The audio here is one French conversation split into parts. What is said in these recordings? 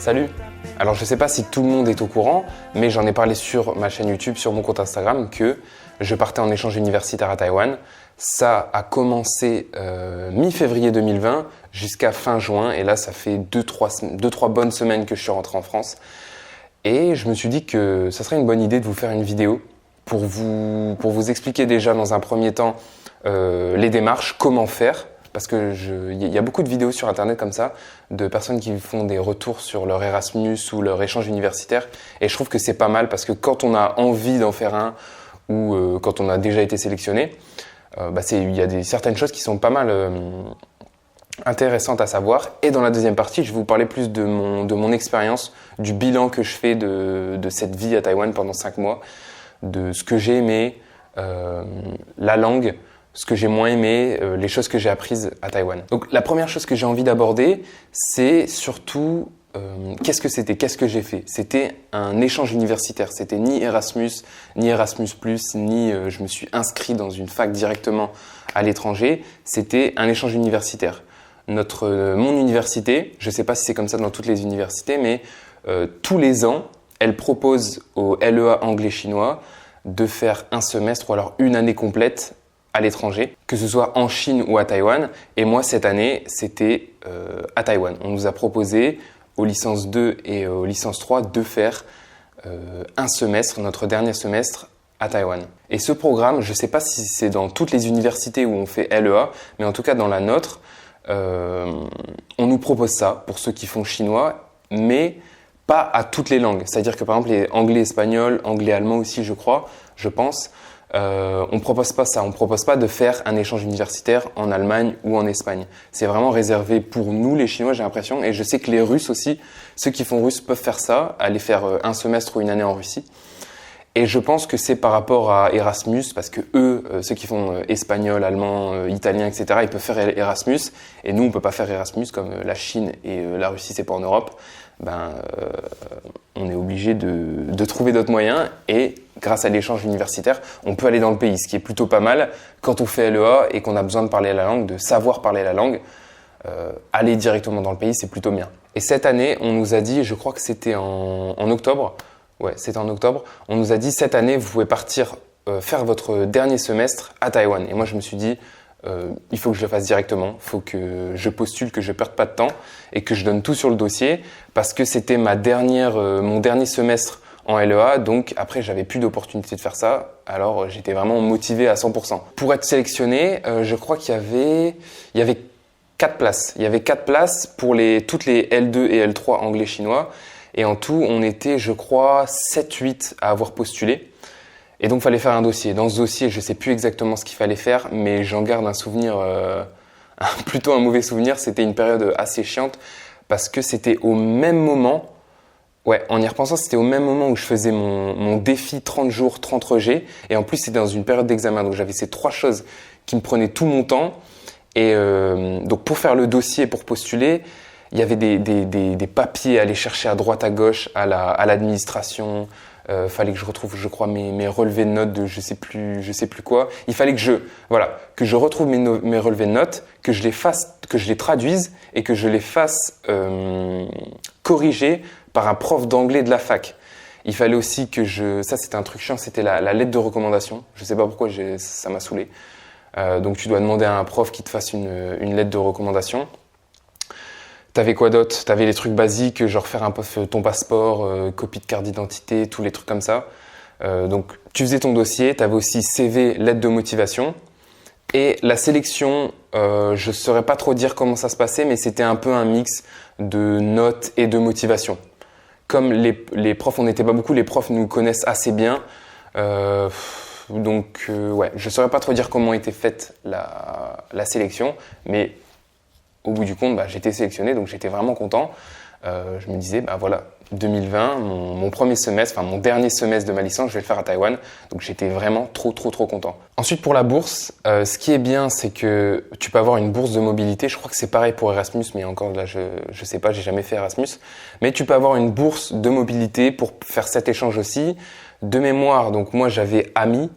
Salut! Alors je sais pas si tout le monde est au courant, mais j'en ai parlé sur ma chaîne YouTube, sur mon compte Instagram, que je partais en échange universitaire à Taïwan. Ça a commencé mi-février 2020 jusqu'à fin juin, et là ça fait 2-3 bonnes semaines que je suis rentré en France. Et je me suis dit que ça serait une bonne idée de vous faire une vidéo pour vous expliquer déjà dans un premier temps les démarches, comment faire. Parce que il y a beaucoup de vidéos sur internet comme ça, de personnes qui font des retours sur leur Erasmus ou leur échange universitaire. Et je trouve que c'est pas mal parce que quand on a envie d'en faire un ou quand on a déjà été sélectionné, il y a certaines choses qui sont pas mal intéressantes à savoir. Et dans la deuxième partie, je vais vous parler plus de mon expérience, du bilan que je fais de cette vie à Taïwan pendant 5 mois, de ce que j'ai aimé, la langue, ce que j'ai moins aimé, les choses que j'ai apprises à Taïwan. Donc la première chose que j'ai envie d'aborder, c'est surtout qu'est-ce que j'ai fait. C'était un échange universitaire, c'était ni Erasmus, ni Erasmus+, ni je me suis inscrit dans une fac directement à l'étranger, c'était un échange universitaire. Mon université, je ne sais pas si c'est comme ça dans toutes les universités, mais tous les ans, elle propose au LEA anglais-chinois de faire un semestre ou alors une année complète à l'étranger, que ce soit en Chine ou à Taïwan. Et moi, cette année, c'était à Taïwan. On nous a proposé aux licences 2 et aux licences 3 de faire un semestre, notre dernier semestre, à Taïwan. Et ce programme, je ne sais pas si c'est dans toutes les universités où on fait LEA, mais en tout cas dans la nôtre, on nous propose ça pour ceux qui font chinois, mais pas à toutes les langues. C'est-à-dire que par exemple, les anglais-espagnol, anglais-allemand aussi, je pense, on propose pas ça, on propose pas de faire un échange universitaire en Allemagne ou en Espagne. C'est vraiment réservé pour nous les Chinois, j'ai l'impression, et je sais que les Russes aussi, ceux qui font russe peuvent faire ça, aller faire un semestre ou une année en Russie. Et je pense que c'est par rapport à Erasmus, parce que eux, ceux qui font espagnol, allemand, italien, etc., ils peuvent faire Erasmus, et nous on peut pas faire Erasmus comme la Chine et la Russie, c'est pas en Europe. On est obligé de trouver d'autres moyens, et grâce à l'échange universitaire, on peut aller dans le pays, ce qui est plutôt pas mal quand on fait LEA et qu'on a besoin de parler la langue, de savoir parler la langue. Aller directement dans le pays, c'est plutôt bien. Et cette année, on nous a dit, je crois que c'était en octobre, ouais, c'était en octobre, on nous a dit cette année, vous pouvez partir faire votre dernier semestre à Taïwan. Et moi, je me suis dit, il faut que je le fasse directement, il faut que je postule, que je ne perde pas de temps et que je donne tout sur le dossier parce que c'était mon dernier semestre en LEA, donc après j'avais plus d'opportunité de faire ça, alors j'étais vraiment motivé à 100%. Pour être sélectionné, je crois qu'il y avait 4 places. Il y avait 4 places pour toutes les L2 et L3 anglais-chinois, et en tout on était, je crois, 7-8 à avoir postulé. Et donc, il fallait faire un dossier. Dans ce dossier, je ne sais plus exactement ce qu'il fallait faire, mais j'en garde un souvenir, plutôt un mauvais souvenir. C'était une période assez chiante parce que c'était au même moment, ouais, en y repensant, c'était au même moment où je faisais mon défi 30 jours, 30 rejets. Et en plus, c'était dans une période d'examen. Donc, j'avais ces 3 choses qui me prenaient tout mon temps. Et donc, pour faire le dossier, pour postuler, il y avait des papiers à aller chercher à droite, à gauche, à l'administration. Fallait que je retrouve, je crois, mes relevés de notes de je sais plus quoi. Il fallait que je retrouve mes relevés de notes, que je les traduise et que je les fasse corriger par un prof d'anglais de la fac. Il fallait aussi ça c'était un truc chiant, c'était la lettre de recommandation. Je sais pas pourquoi ça m'a saoulé. Donc tu dois demander à un prof qui te fasse une lettre de recommandation. T'avais quoi d'autre? T'avais les trucs basiques, genre faire ton passeport, copie de carte d'identité, tous les trucs comme ça. Donc tu faisais ton dossier, t'avais aussi CV, lettre de motivation. Et la sélection, je ne saurais pas trop dire comment ça se passait, mais c'était un peu un mix de notes et de motivation. Comme les profs, on n'était pas beaucoup, les profs nous connaissent assez bien. Ouais, je ne saurais pas trop dire comment était faite la sélection, mais au bout du compte, j'étais sélectionné, donc j'étais vraiment content. Je me disais, voilà, 2020, mon premier semestre, mon dernier semestre de ma licence, je vais le faire à Taïwan. Donc j'étais vraiment trop content. Ensuite, pour la bourse, ce qui est bien, c'est que tu peux avoir une bourse de mobilité. Je crois que c'est pareil pour Erasmus, mais encore là, je sais pas, j'ai jamais fait Erasmus. Mais tu peux avoir une bourse de mobilité pour faire cet échange aussi. De mémoire, donc moi j'avais AMI,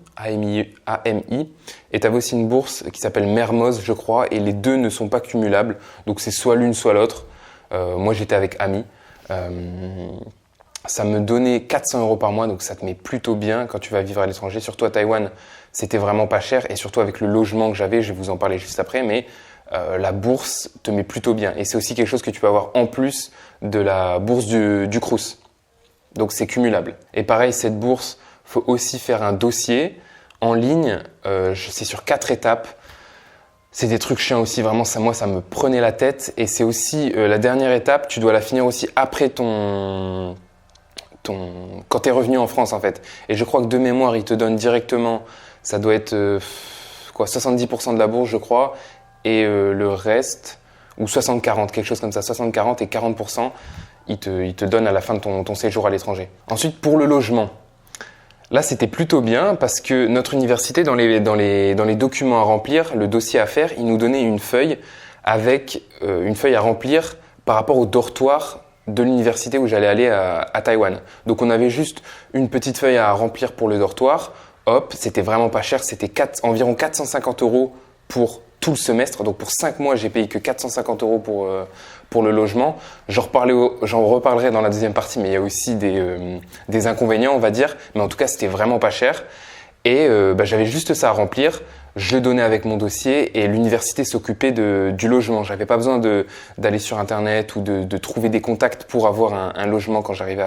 et tu avais aussi une bourse qui s'appelle Mermoz, je crois, et les deux ne sont pas cumulables. Donc c'est soit l'une, soit l'autre. Moi j'étais avec AMI. Ça me donnait 400 € par mois, donc ça te met plutôt bien quand tu vas vivre à l'étranger. Surtout à Taïwan, c'était vraiment pas cher. Et surtout avec le logement que j'avais, je vais vous en parler juste après, mais la bourse te met plutôt bien. Et c'est aussi quelque chose que tu peux avoir en plus de la bourse du Crous. Donc c'est cumulable. Et pareil, cette bourse, faut aussi faire un dossier en ligne. C'est sur 4 étapes. C'est des trucs chiants aussi, vraiment, ça me prenait la tête. Et c'est aussi la dernière étape, tu dois la finir aussi après quand tu es revenu en France en fait. Et je crois que de mémoire, ils te donnent directement, ça doit être 70% de la bourse je crois, et le reste, ou 60-40, quelque chose comme ça, 60-40 et 40%, ils te donnent à la fin de ton séjour à l'étranger. Ensuite, pour le logement. Là, c'était plutôt bien parce que notre université, dans les documents à remplir, le dossier à faire, il nous donnait une feuille avec une feuille à remplir par rapport au dortoir de l'université où j'allais aller à Taïwan. Donc, on avait juste une petite feuille à remplir pour le dortoir. Hop, c'était vraiment pas cher. C'était environ 450 € pour tout le semestre. Donc, pour 5 mois, j'ai payé que 450 € pour le logement. J'en reparlerai dans la deuxième partie, mais il y a aussi des inconvénients, on va dire. Mais en tout cas, c'était vraiment pas cher. Et j'avais juste ça à remplir. Je le donnais avec mon dossier et l'université s'occupait du logement. J'avais pas besoin d'aller sur Internet ou de trouver des contacts pour avoir un logement quand j'arrivais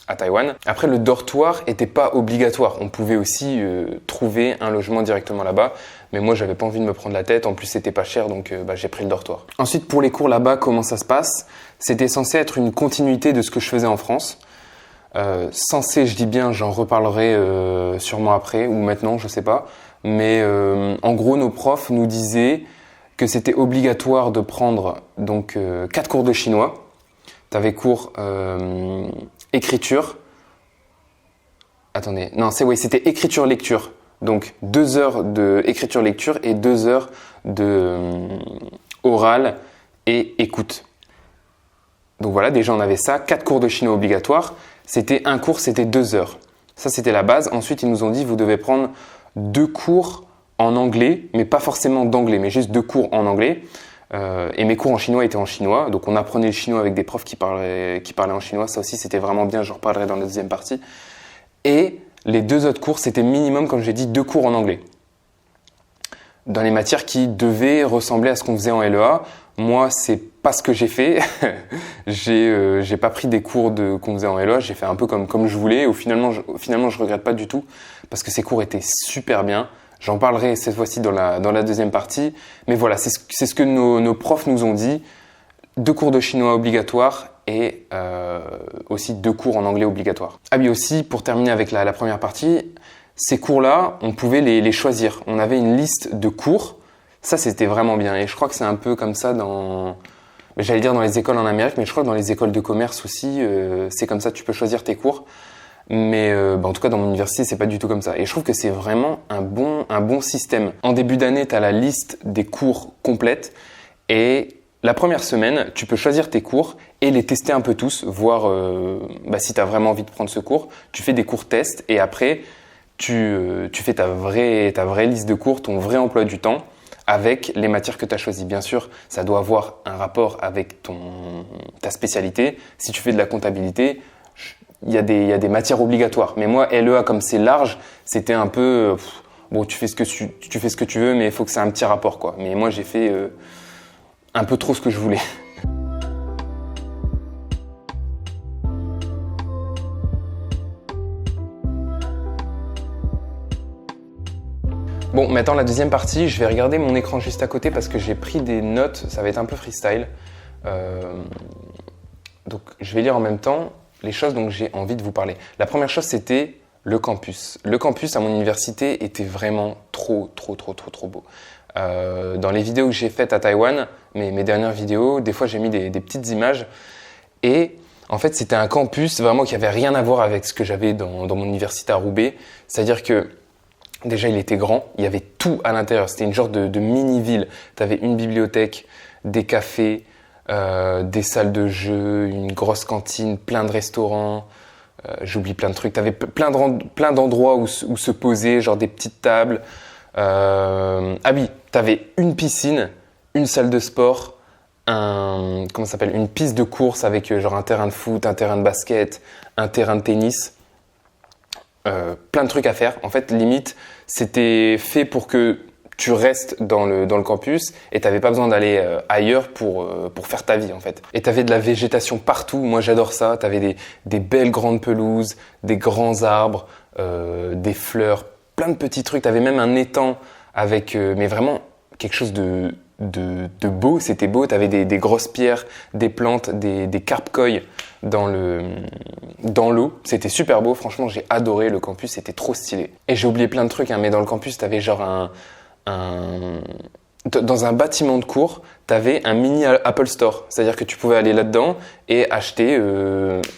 à Taïwan. Après, le dortoir était pas obligatoire. On pouvait aussi trouver un logement directement là-bas. Mais moi, j'avais pas envie de me prendre la tête. En plus, c'était pas cher, donc j'ai pris le dortoir. Ensuite, pour les cours là-bas, comment ça se passe? C'était censé être une continuité de ce que je faisais en France. Censé, je dis bien, j'en reparlerai sûrement après ou maintenant, je sais pas. Mais en gros, nos profs nous disaient que c'était obligatoire de prendre donc 4 cours de chinois. Tu avais cours écriture. Attendez, non, c'était écriture-lecture. Donc 2 heures d'écriture-lecture et 2 heures de oral et écoute. Donc voilà, déjà on avait ça, 4 cours de chinois obligatoires. C'était un cours, c'était 2 heures. Ça, c'était la base. Ensuite, ils nous ont dit, vous devez prendre 2 cours en anglais, mais pas forcément d'anglais, mais juste 2 cours en anglais. Et mes cours en chinois étaient en chinois. Donc, on apprenait le chinois avec des profs qui parlaient en chinois. Ça aussi, c'était vraiment bien. J'en reparlerai dans la deuxième partie. Et les 2 autres cours, c'était minimum, comme j'ai dit, 2 cours en anglais. Dans les matières qui devaient ressembler à ce qu'on faisait en LEA. Moi, c'est pas ce que j'ai fait. J'ai pas pris des cours qu'on faisait en LEA. J'ai fait un peu comme je voulais. Finalement, je regrette pas du tout parce que ces cours étaient super bien. J'en parlerai cette fois-ci dans la deuxième partie. Mais voilà, c'est ce que nos profs nous ont dit. 2 cours de chinois obligatoires et aussi 2 cours en anglais obligatoires. Ah oui, aussi, pour terminer avec la première partie, ces cours-là, on pouvait les choisir. On avait une liste de cours. Ça, c'était vraiment bien. Et je crois que c'est un peu comme ça j'allais dire dans les écoles en Amérique, mais je crois que dans les écoles de commerce aussi, c'est comme ça, tu peux choisir tes cours. Mais en tout cas, dans mon université, c'est pas du tout comme ça. Et je trouve que c'est vraiment un bon système. En début d'année, tu as la liste des cours complète. Et la première semaine, tu peux choisir tes cours et les tester un peu tous, voir si tu as vraiment envie de prendre ce cours. Tu fais des cours tests et après, tu fais ta vraie liste de cours, ton vrai emploi du temps, avec les matières que tu as choisies. Bien sûr, ça doit avoir un rapport avec ta spécialité. Si tu fais de la comptabilité, il y a des matières obligatoires. Mais moi, LEA, comme c'est large, c'était un peu... tu fais ce que tu veux, mais il faut que ça ait un petit rapport, quoi. Mais moi, j'ai fait un peu trop ce que je voulais. Bon, maintenant la deuxième partie, je vais regarder mon écran juste à côté parce que j'ai pris des notes, ça va être un peu freestyle. Donc je vais lire en même temps les choses dont j'ai envie de vous parler. La première chose, c'était le campus. Le campus à mon université était vraiment trop beau. Dans les vidéos que j'ai faites à Taïwan, mes dernières vidéos, des fois j'ai mis des petites images et en fait c'était un campus vraiment qui avait rien à voir avec ce que j'avais dans mon université à Roubaix. C'est-à-dire que déjà, il était grand, il y avait tout à l'intérieur. C'était une genre de mini-ville. Tu avais une bibliothèque, des cafés, des salles de jeux, une grosse cantine, plein de restaurants. J'oublie plein de trucs. Tu avais plein d'endroits où se poser, genre des petites tables. Ah oui, tu avais une piscine, une salle de sport, comment ça s'appelle, une piste de course avec genre un terrain de foot, un terrain de basket, un terrain de tennis. Plein de trucs à faire. En fait, limite, c'était fait pour que tu restes dans le campus et t'avais pas besoin d'aller ailleurs pour faire ta vie en fait. Et t'avais de la végétation partout. Moi, j'adore ça. T'avais des belles grandes pelouses, des grands arbres, des fleurs, plein de petits trucs. T'avais même un étang avec, mais vraiment quelque chose de beau. C'était beau. T'avais des grosses pierres, des plantes, des carpe-koi dans l'eau. C'était super beau. Franchement, j'ai adoré le campus. C'était trop stylé. Et j'ai oublié plein de trucs, hein, mais dans le campus, t'avais genre dans un bâtiment de cours, t'avais un mini Apple Store. C'est-à-dire que tu pouvais aller là-dedans et acheter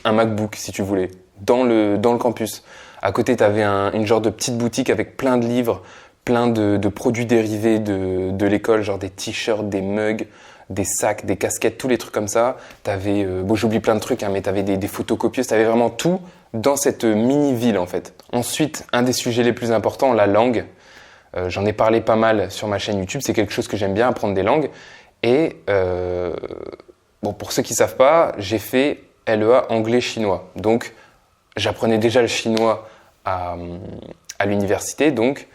un MacBook si tu voulais dans le campus. À côté, t'avais une genre de petite boutique avec plein de livres, plein de produits dérivés de l'école, genre des t-shirts, des mugs, des sacs, des casquettes, tous les trucs comme ça. T'avais, bon, j'oublie plein de trucs, hein, mais t'avais des photocopieuses, t'avais vraiment tout dans cette mini-ville en fait. Ensuite, un des sujets les plus importants, la langue. J'en ai parlé pas mal sur ma chaîne YouTube, c'est quelque chose que j'aime bien, apprendre des langues. Et bon, pour ceux qui savent pas, j'ai fait LEA anglais-chinois. Donc, j'apprenais déjà le chinois à l'université, donc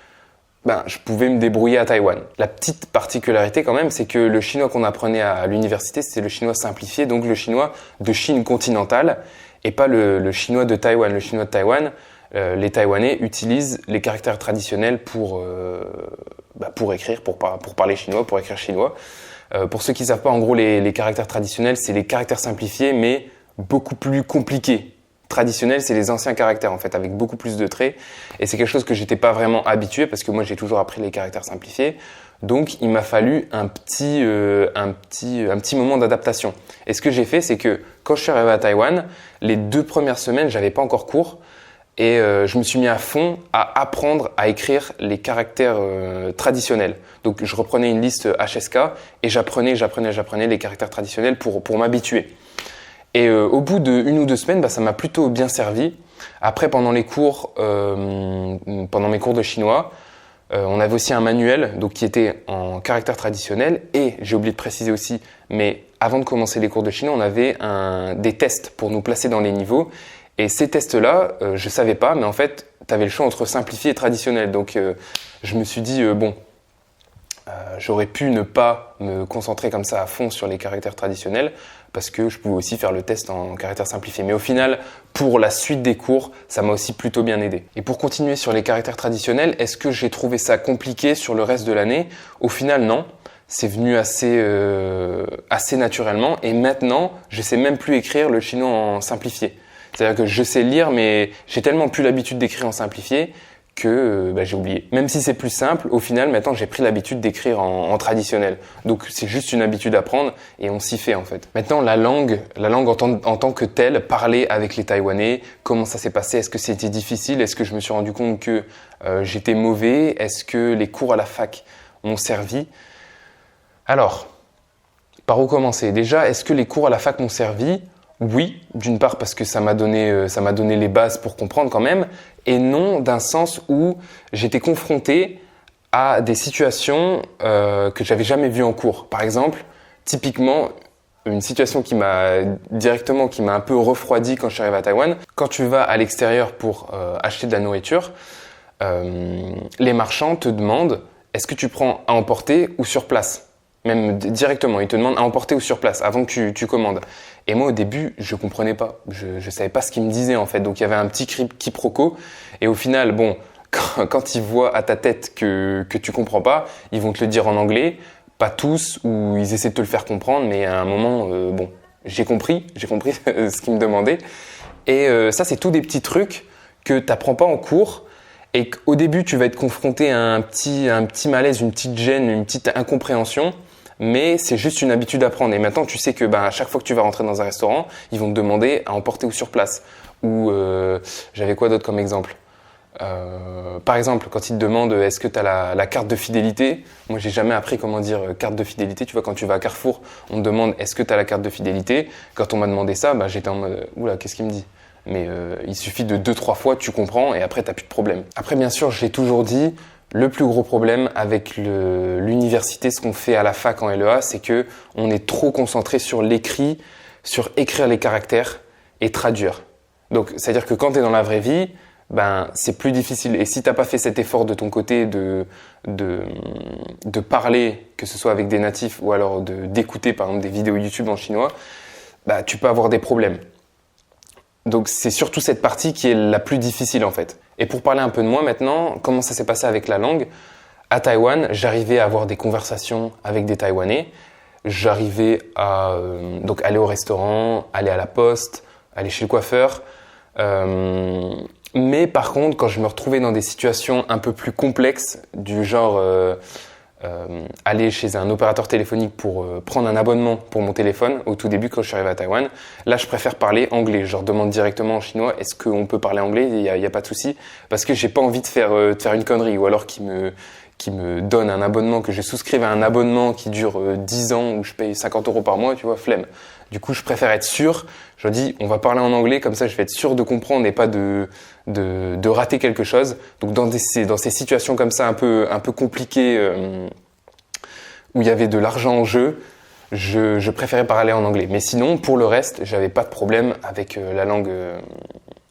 je pouvais me débrouiller à Taïwan. La petite particularité quand même, c'est que le chinois qu'on apprenait à l'université, c'était le chinois simplifié, donc le chinois de Chine continentale, et pas le chinois de Taïwan. Le chinois de Taïwan, les Taïwanais utilisent les caractères traditionnels pour écrire, pour parler chinois, pour écrire chinois. Pour ceux qui ne savent pas, en gros, les caractères traditionnels, c'est les caractères simplifiés, mais beaucoup plus compliqués. Traditionnels, c'est les anciens caractères, en fait, avec beaucoup plus de traits. Et c'est quelque chose que j'étais pas vraiment habitué, parce que moi, j'ai toujours appris les caractères simplifiés. Donc, il m'a fallu un petit moment d'adaptation. Et ce que j'ai fait, c'est que quand je suis arrivé à Taïwan, les 2 premières semaines, j'avais pas encore cours. Et je me suis mis à fond à apprendre à écrire les caractères traditionnels. Donc je reprenais une liste HSK et j'apprenais les caractères traditionnels pour m'habituer. Et au bout de 1 ou 2 semaines, ça m'a plutôt bien servi. Après, pendant mes cours de chinois, on avait aussi un manuel donc, qui était en caractères traditionnels. Et j'ai oublié de préciser aussi, mais avant de commencer les cours de chinois, on avait des tests pour nous placer dans les niveaux. Et ces tests-là, je savais pas, mais en fait, tu avais le choix entre simplifié et traditionnel. Donc, je me suis dit, j'aurais pu ne pas me concentrer comme ça à fond sur les caractères traditionnels, parce que je pouvais aussi faire le test en caractères simplifiés. Mais au final, pour la suite des cours, ça m'a aussi plutôt bien aidé. Et pour continuer sur les caractères traditionnels, est-ce que j'ai trouvé ça compliqué sur le reste de l'année ? Au final, non. C'est venu assez naturellement. Et maintenant, je sais même plus écrire le chinois en simplifié. C'est-à-dire que je sais lire, mais j'ai tellement plus l'habitude d'écrire en simplifié que j'ai oublié. Même si c'est plus simple, au final, maintenant, j'ai pris l'habitude d'écrire en traditionnel. Donc, c'est juste une habitude à prendre et on s'y fait, en fait. Maintenant, la langue en tant que telle, parler avec les Taïwanais, comment ça s'est passé ? Est-ce que c'était difficile ? Est-ce que je me suis rendu compte que j'étais mauvais ? Est-ce que les cours à la fac m'ont servi ? Alors, par où commencer ? Déjà, est-ce que les cours à la fac m'ont servi ? Oui, d'une part parce que ça m'a donné les bases pour comprendre quand même, et non d'un sens où j'étais confronté à des situations que j'avais jamais vues en cours. Par exemple, typiquement, une situation qui m'a un peu refroidi quand je suis arrivé à Taïwan. Quand tu vas à l'extérieur pour acheter de la nourriture, les marchands te demandent est-ce que tu prends à emporter ou sur place ? Même directement, ils te demandent à emporter ou sur place avant que tu commandes. Et moi, au début, je comprenais pas. Je savais pas ce qu'ils me disaient, en fait. Donc, il y avait un petit quiproquo. Et au final, bon, quand ils voient à ta tête que tu comprends pas, ils vont te le dire en anglais. Pas tous, ou ils essaient de te le faire comprendre. Mais à un moment, j'ai compris ce qu'ils me demandaient. Et ça, c'est tous des petits trucs que t'apprends pas en cours. Et qu'au début, tu vas être confronté à un petit malaise, une petite gêne, une petite incompréhension. Mais c'est juste une habitude à prendre. Et maintenant, tu sais que à chaque fois que tu vas rentrer dans un restaurant, ils vont te demander à emporter ou sur place. Ou j'avais quoi d'autre comme exemple ? Par exemple, quand ils te demandent est-ce que tu as la carte de fidélité ? Moi, j'ai jamais appris comment dire carte de fidélité. Tu vois, quand tu vas à Carrefour, on te demande est-ce que tu as la carte de fidélité ? Quand on m'a demandé ça, j'étais en mode oula, qu'est-ce qu'il me dit ? Mais il suffit de 2-3 fois, tu comprends et après, tu n'as plus de problème. Après, bien sûr, j'ai toujours dit Le plus gros problème avec l'université, ce qu'on fait à la fac en LEA, c'est que on est trop concentré sur l'écrit, sur écrire les caractères et traduire. Donc, c'est-à-dire que quand tu es dans la vraie vie, ben, c'est plus difficile. Et si t'as pas fait cet effort de ton côté de parler, que ce soit avec des natifs ou alors d'écouter par exemple des vidéos YouTube en chinois, bah, tu peux avoir des problèmes. Donc c'est surtout cette partie qui est la plus difficile en fait. Et pour parler un peu de moi maintenant, comment ça s'est passé avec la langue? À Taïwan, j'arrivais à avoir des conversations avec des Taïwanais. J'arrivais à donc aller au restaurant, aller à la poste, aller chez le coiffeur. Mais par contre, quand je me retrouvais dans des situations un peu plus complexes, du genre aller chez un opérateur téléphonique pour prendre un abonnement pour mon téléphone, au tout début quand je suis arrivé à Taïwan, là je préfère parler anglais. Je leur demande directement en chinois, est-ce qu'on peut parler anglais? Il y a pas de souci, parce que j'ai pas envie de faire une connerie, ou alors qu'ils me donnent un abonnement, que je souscrive à un abonnement qui dure 10 ans où je paye 50 € par mois, tu vois, flemme. Du coup, je préfère être sûr. Je dis, on va parler en anglais, comme ça je vais être sûr de comprendre et pas de rater quelque chose. Donc dans ces situations comme ça un peu compliquées où il y avait de l'argent en jeu, je préférais parler en anglais. Mais sinon, pour le reste, j'avais pas de problème avec la langue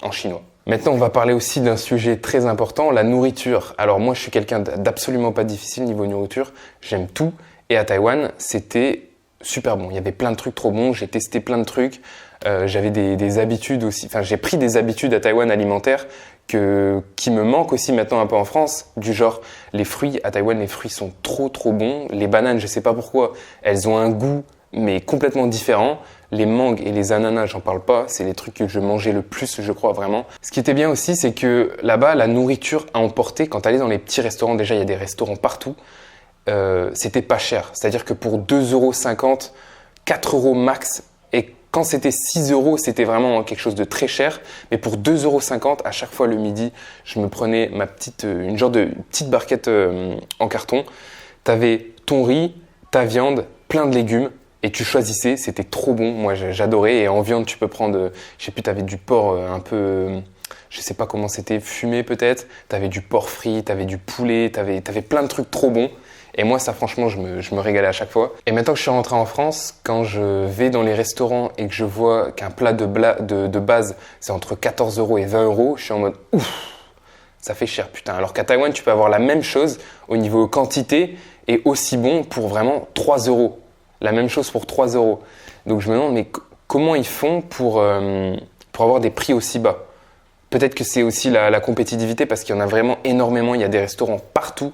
en chinois. Maintenant, on va parler aussi d'un sujet très important, la nourriture. Alors moi, je suis quelqu'un d'absolument pas difficile niveau nourriture. J'aime tout. Et à Taïwan, c'était super bon. Il y avait plein de trucs trop bons. J'ai testé plein de trucs. J'avais des habitudes aussi. Enfin, j'ai pris des habitudes à Taïwan alimentaires qui me manquent aussi maintenant un peu en France. Du genre, les fruits à Taïwan, les fruits sont trop bons. Les bananes, je sais pas pourquoi, elles ont un goût mais complètement différent. Les mangues et les ananas, j'en parle pas. C'est les trucs que je mangeais le plus, je crois vraiment. Ce qui était bien aussi, c'est que là-bas, la nourriture à emporter, quand t'allais dans les petits restaurants, déjà il y a des restaurants partout. C'était pas cher. C'est-à-dire que pour 2,50 €, 4 € max, et quand c'était 6 €, c'était vraiment quelque chose de très cher. Mais pour 2,50 € à chaque fois le midi, je me prenais une genre de petite barquette en carton. T'avais ton riz, ta viande, plein de légumes, et tu choisissais, c'était trop bon. Moi, j'adorais. Et en viande, tu peux prendre, je sais plus, t'avais du porc un peu, je sais pas comment c'était, fumé peut-être. T'avais du porc frit, t'avais du poulet, t'avais plein de trucs trop bons. Et moi, ça, franchement, je me régalais à chaque fois. Et maintenant que je suis rentré en France, quand je vais dans les restaurants et que je vois qu'un plat de base, c'est entre 14 € et 20 €, je suis en mode ouf, ça fait cher, putain. Alors qu'à Taïwan, tu peux avoir la même chose au niveau quantité et aussi bon pour vraiment 3 €. La même chose pour 3 €. Donc je me demande, mais comment ils font pour avoir des prix aussi bas? Peut-être que c'est aussi la compétitivité, parce qu'il y en a vraiment énormément. Il y a des restaurants partout.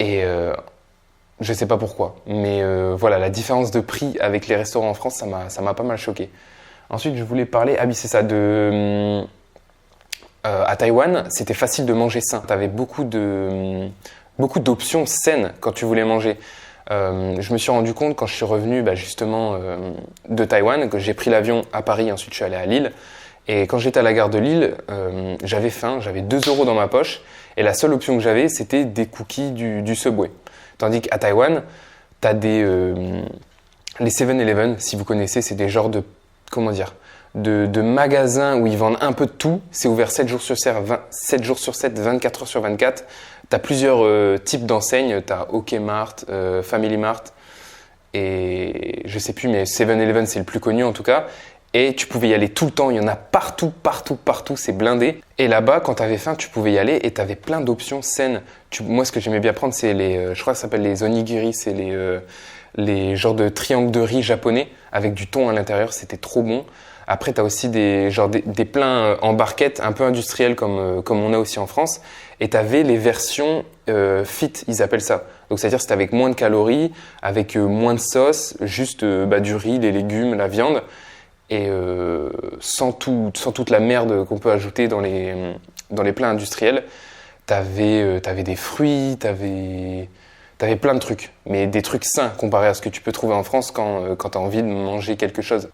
Et je sais pas pourquoi. Mais voilà, la différence de prix avec les restaurants en France, ça m'a pas mal choqué. Ensuite, je voulais parler, c'est ça, à Taïwan, c'était facile de manger sain. Tu avais beaucoup d'options saines quand tu voulais manger. Je me suis rendu compte quand je suis revenu justement de Taïwan, que j'ai pris l'avion à Paris, ensuite je suis allé à Lille. Et quand j'étais à la gare de Lille, j'avais faim, j'avais 2 € dans ma poche, et la seule option que j'avais, c'était des cookies du Subway. Tandis qu'à Taïwan, t'as les 7-Eleven, si vous connaissez, c'est des genres de magasins où ils vendent un peu de tout. C'est ouvert 7 jours sur 7, 24 heures sur 24. T'as plusieurs types d'enseignes. T'as OK Mart, Family Mart, et je sais plus, mais 7-Eleven, c'est le plus connu en tout cas. Et tu pouvais y aller tout le temps, il y en a partout, c'est blindé. Et là-bas, quand tu avais faim, tu pouvais y aller et tu avais plein d'options saines. Moi, ce que j'aimais bien prendre, c'est je crois que ça s'appelle les onigiri, c'est les genres de triangles de riz japonais avec du thon à l'intérieur, c'était trop bon. Après, tu as aussi des plats en barquette, un peu industriels comme on a aussi en France. Et tu avais les versions fit, ils appellent ça. Donc, c'est-à-dire que c'était avec moins de calories, avec moins de sauce, juste du riz, des légumes, la viande. Et sans toute la merde qu'on peut ajouter dans les plats industriels. T'avais des fruits, t'avais plein de trucs, mais des trucs sains comparé à ce que tu peux trouver en France quand t'as envie de manger quelque chose.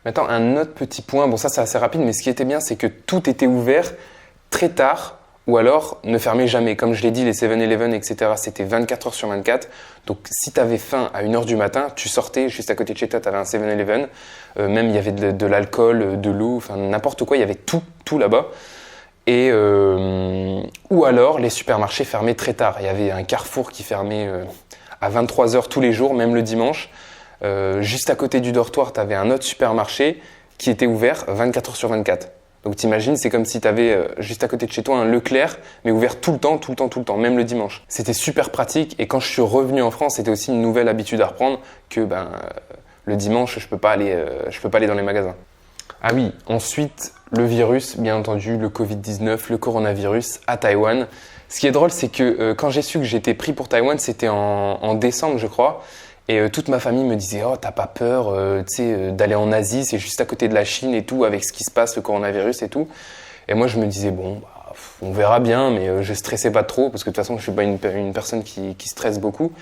Maintenant, un autre petit point, bon ça c'est assez rapide, mais ce qui était bien, c'est que tout était ouvert très tard, ou alors ne fermez jamais. Comme je l'ai dit, les 7-Eleven, etc., c'était 24 heures sur 24. Donc si tu avais faim à 1 h du matin, tu sortais, juste à côté de chez toi, tu avais un 7-Eleven. Même il y avait de l'alcool, de l'eau, enfin n'importe quoi, il y avait tout là-bas. Ou alors les supermarchés fermaient très tard. Il y avait un Carrefour qui fermait à 23h tous les jours, même le dimanche. Juste à côté du dortoir, tu avais un autre supermarché qui était ouvert 24h sur 24. Donc t'imagines, c'est comme si tu avais juste à côté de chez toi un Leclerc, mais ouvert tout le temps, même le dimanche. C'était super pratique, et quand je suis revenu en France, c'était aussi une nouvelle habitude à reprendre que le dimanche, je peux pas aller dans les magasins. Ah oui, ensuite, le virus, bien entendu, le Covid-19, le coronavirus à Taïwan. Ce qui est drôle, c'est que quand j'ai su que j'étais pris pour Taïwan, c'était en décembre, je crois. Et toute ma famille me disait « Oh, t'as pas peur d'aller en Asie, c'est juste à côté de la Chine et tout, avec ce qui se passe, le coronavirus et tout. » Et moi, je me disais « Bon, on verra bien, mais je stressais pas trop, parce que de toute façon, je suis pas une personne qui stresse beaucoup. »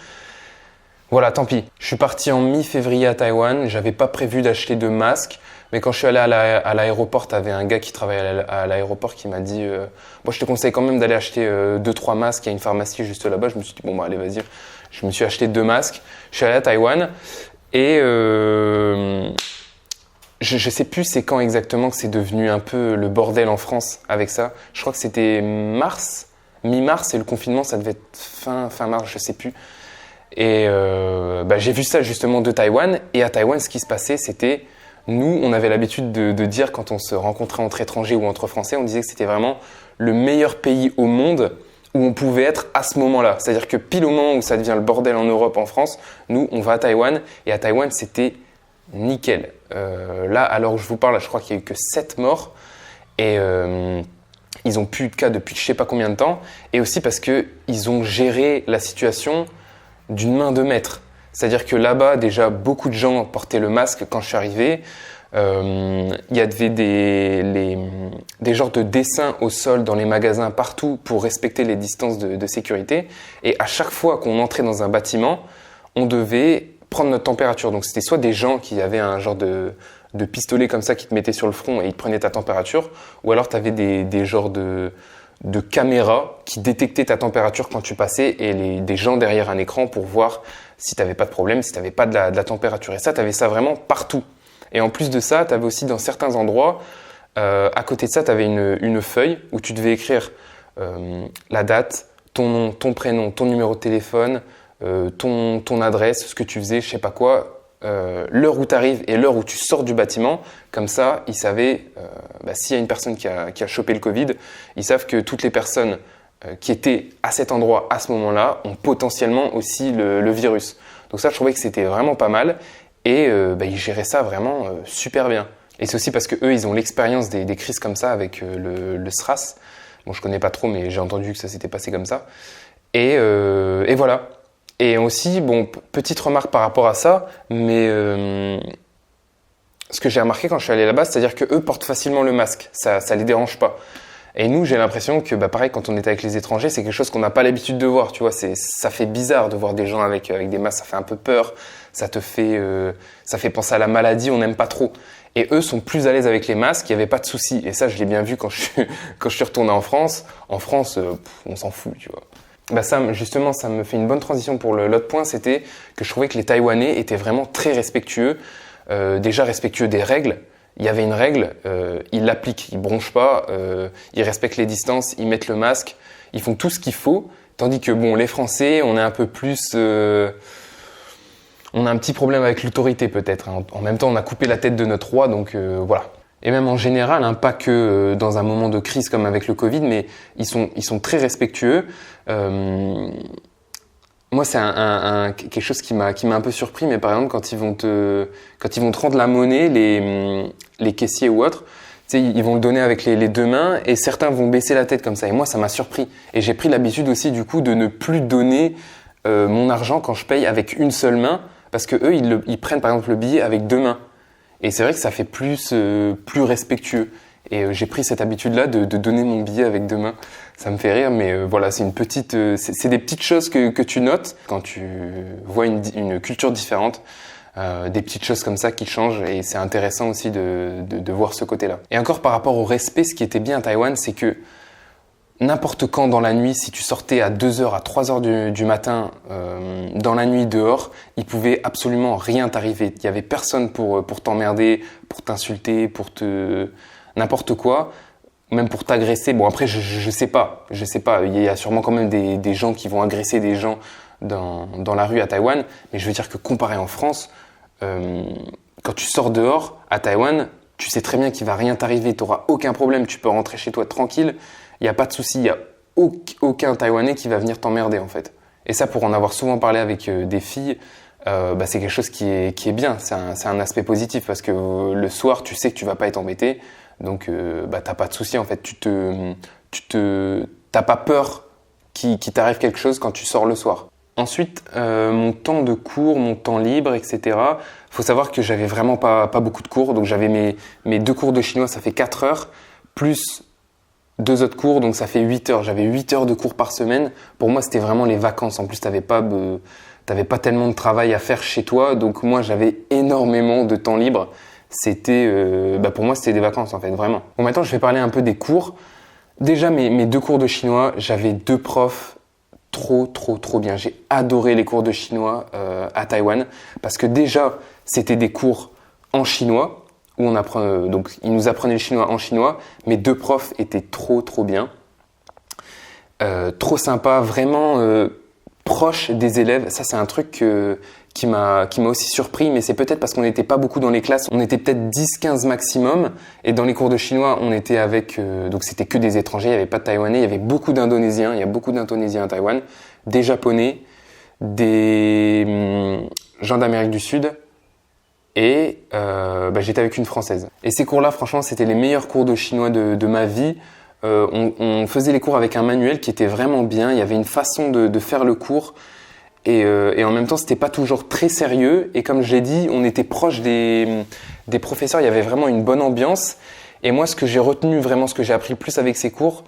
Voilà, tant pis. Je suis parti en mi-février à Taïwan, j'avais pas prévu d'acheter de masque, mais quand je suis allé à l'aéroport, t'avais un gars qui travaillait à l'aéroport qui m'a dit moi, je te conseille quand même d'aller acheter 2-3 masques, il y a une pharmacie juste là-bas. Je me suis dit bon, allez, vas-y. Je me suis acheté 2 masques, je suis allé à Taïwan, et je sais plus c'est quand exactement que c'est devenu un peu le bordel en France avec ça. Je crois que c'était mi-mars, et le confinement, ça devait être fin mars, je sais plus. Et j'ai vu ça justement de Taïwan, et à Taïwan, ce qui se passait, c'était, nous, on avait l'habitude de dire quand on se rencontrait entre étrangers ou entre Français, on disait que c'était vraiment le meilleur pays au monde où on pouvait être à ce moment-là. C'est-à-dire que pile au moment où ça devient le bordel en Europe, en France, nous, on va à Taïwan, et à Taïwan, c'était nickel. Là, à l'heure où je vous parle, je crois qu'il n'y a eu que 7 morts, et ils n'ont plus de cas depuis je ne sais pas combien de temps, et aussi parce qu'ils ont géré la situation d'une main de maître. C'est-à-dire que là-bas, déjà, beaucoup de gens portaient le masque quand je suis arrivé. Il y avait des genres de dessins au sol dans les magasins partout pour respecter les distances de sécurité. Et à chaque fois qu'on entrait dans un bâtiment, on devait prendre notre température. Donc c'était soit des gens qui avaient un genre de pistolet comme ça qui te mettaient sur le front et ils te prenaient ta température, ou alors tu avais des genres de caméras qui détectaient ta température quand tu passais, et des gens derrière un écran pour voir si tu n'avais pas de problème, si tu n'avais pas de la température. Et ça, tu avais ça vraiment partout. Et en plus de ça, tu avais aussi dans certains endroits, à côté de ça, tu avais une feuille où tu devais écrire la date, ton nom, ton prénom, ton numéro de téléphone, ton adresse, ce que tu faisais, je sais pas quoi, l'heure où tu arrives et l'heure où tu sors du bâtiment. Comme ça, ils savaient, s'il y a une personne qui a chopé le Covid, ils savent que toutes les personnes qui étaient à cet endroit à ce moment-là ont potentiellement aussi le virus. Donc ça, je trouvais que c'était vraiment pas mal. Et ils géraient ça vraiment super bien. Et c'est aussi parce que eux, ils ont l'expérience des crises comme ça avec le SRAS. Bon, je connais pas trop, mais j'ai entendu que ça s'était passé comme ça. Et voilà. Et aussi, bon, petite remarque par rapport à ça, mais ce que j'ai remarqué quand je suis allé là-bas, c'est-à-dire que eux portent facilement le masque. Ça les dérange pas. Et nous, j'ai l'impression que, pareil, quand on est avec les étrangers, c'est quelque chose qu'on n'a pas l'habitude de voir. Tu vois, ça fait bizarre de voir des gens avec des masques. Ça fait un peu peur. Ça fait penser à la maladie. On n'aime pas trop. Et eux sont plus à l'aise avec les masques. Il n'y avait pas de souci. Et ça, je l'ai bien vu quand je suis retourné en France. En France, on s'en fout, tu vois. Ça, justement, ça me fait une bonne transition pour l'autre point. C'était que je trouvais que les Taïwanais étaient vraiment très respectueux. Déjà respectueux des règles. Il y avait une règle, ils l'appliquent, ils bronchent pas, ils respectent les distances, ils mettent le masque, ils font tout ce qu'il faut. Tandis que bon, les Français, on est un peu plus, on a un petit problème avec l'autorité peut-être. Hein. En même temps, on a coupé la tête de notre roi, donc voilà. Et même en général, hein, pas que dans un moment de crise comme avec le Covid, mais ils sont très respectueux. Moi, c'est quelque chose qui m'a un peu surpris, mais par exemple, quand ils vont te rendre la monnaie, les caissiers ou autres, tu sais, ils vont le donner avec les 2 mains, et certains vont baisser la tête comme ça. Et moi, ça m'a surpris. Et j'ai pris l'habitude aussi, du coup, de ne plus donner mon argent quand je paye avec une seule main, parce que eux, ils prennent par exemple le billet avec 2 mains. Et c'est vrai que ça fait plus respectueux. Et j'ai pris cette habitude-là de donner mon billet avec 2 mains. Ça me fait rire, mais voilà, c'est c'est des petites choses que tu notes quand tu vois une culture différente, des petites choses comme ça qui changent, et c'est intéressant aussi de voir ce côté-là. Et encore par rapport au respect, ce qui était bien à Taïwan, c'est que n'importe quand dans la nuit, si tu sortais à 2h, à 3h du matin, dans la nuit dehors, il pouvait absolument rien t'arriver. Il y avait personne pour t'emmerder, pour t'insulter, n'importe quoi. même pour t'agresser. Bon, après, je sais pas. Il y a sûrement quand même des gens qui vont agresser des gens dans la rue à Taïwan. Mais je veux dire que comparé en France, quand tu sors dehors à Taïwan, tu sais très bien qu'il va rien t'arriver. Tu n'auras aucun problème. Tu peux rentrer chez toi tranquille. Il n'y a pas de souci. Il n'y a aucun Taïwanais qui va venir t'emmerder, en fait. Et ça, pour en avoir souvent parlé avec des filles, c'est quelque chose qui est bien. C'est un aspect positif parce que le soir, tu sais que tu vas pas être embêté. Donc, t'as pas de souci, en fait. T'as pas peur qu'il t'arrive quelque chose quand tu sors le soir. Ensuite, mon temps de cours, mon temps libre, etc. Faut savoir que j'avais vraiment pas beaucoup de cours. Donc, j'avais mes 2 cours de chinois, ça fait 4 heures, plus 2 autres cours, donc ça fait 8 heures. J'avais 8 heures de cours par semaine. Pour moi, c'était vraiment les vacances. En plus, t'avais pas tellement de travail à faire chez toi. Donc, moi, j'avais énormément de temps libre. Pour moi, c'était des vacances, en fait, vraiment. Bon, maintenant, je vais parler un peu des cours. Déjà, mes 2 cours de chinois, j'avais 2 profs trop bien. J'ai adoré les cours de chinois à Taïwan parce que déjà, c'était des cours en chinois où donc ils nous apprenaient le chinois en chinois. Mes 2 profs étaient trop bien, trop sympa, vraiment proche des élèves. Ça, c'est un truc qui m'a aussi surpris, mais c'est peut-être parce qu'on n'était pas beaucoup dans les classes. On était peut-être 10-15 maximum, et dans les cours de chinois, on était avec donc c'était que des étrangers, il n'y avait pas de Taïwanais, il y avait beaucoup d'Indonésiens, il y a beaucoup d'Indonésiens à Taïwan, des Japonais, des gens d'Amérique du Sud, et j'étais avec une Française. Et ces cours-là, franchement, c'était les meilleurs cours de chinois de ma vie. On faisait les cours avec un manuel qui était vraiment bien, il y avait une façon de faire le cours, et en même temps, c'était pas toujours très sérieux, et comme je l'ai dit, on était proche des professeurs, il y avait vraiment une bonne ambiance. Et moi, ce que j'ai retenu vraiment, ce que j'ai appris le plus avec ces cours,